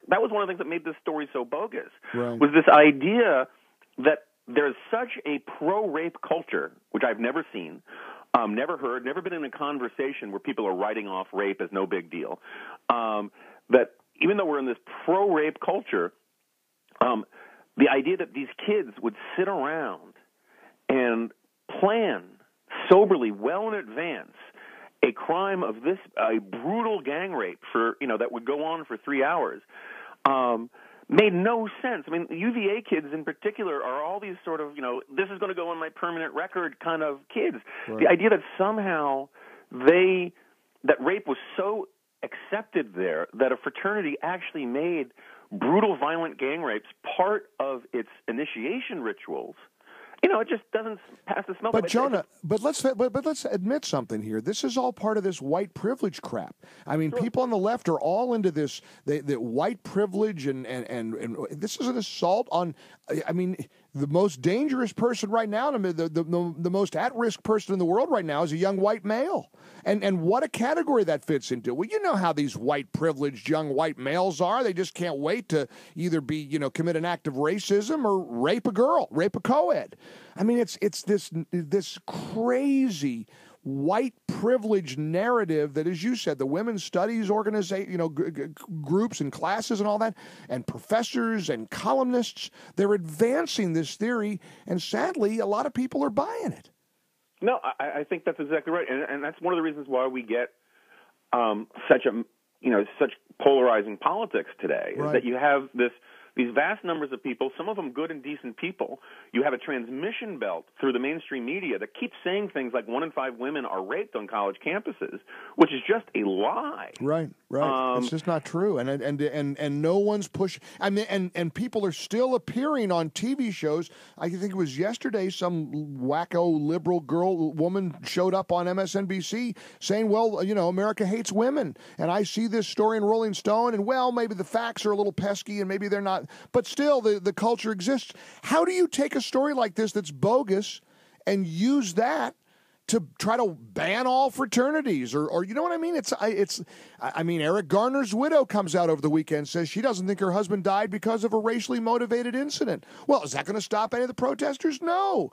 that was one of the things that made this story so bogus, right. was this idea that there's such a pro-rape culture, which I've never seen, never heard, never been in a conversation where people are writing off rape as no big deal, that even though we're in this pro-rape culture, the idea that these kids would sit around and plan soberly, well in advance, a crime of this, a brutal gang rape that would go on for 3 hours, made no sense. I mean, UVA kids in particular are all these sort of, this is going to go on my permanent record kind of kids. Right. The idea that somehow that rape was so accepted there that a fraternity actually made brutal, violent gang rapes part of its initiation rituals. It just doesn't pass the smell. But Jonah, but let's admit something here. This is all part of this white privilege crap. I mean, sure. People on the left are all into this the white privilege, and this is an assault on. I mean, the most dangerous person right now, the most at-risk person in the world right now is a young white male. And what a category that fits into. Well, you know how these white privileged young white males are. They just can't wait to either be, commit an act of racism or rape a girl, rape a co-ed. I mean, it's this crazy white privilege narrative that, as you said, the women's studies organization, groups and classes and all that, and professors and columnists, they're advancing this theory, and sadly, a lot of people are buying it. No, I think that's exactly right, and that's one of the reasons why we get such polarizing politics today. Right. Is that you have these vast numbers of people, some of them good and decent people. You have a transmission belt through the mainstream media that keeps saying things like 1 in 5 women are raped on college campuses, which is just a lie. Right. It's just not true, and no one's pushing. I mean, and people are still appearing on TV shows. I think it was yesterday some wacko liberal woman showed up on MSNBC saying, "Well, America hates women," and I see this story in Rolling Stone, and maybe the facts are a little pesky, and maybe they're not. But still, the culture exists. How do you take a story like this that's bogus and use that to try to ban all fraternities, or you know what I mean? I mean, Eric Garner's widow comes out over the weekend, says she doesn't think her husband died because of a racially motivated incident. Well, is that going to stop any of the protesters? No.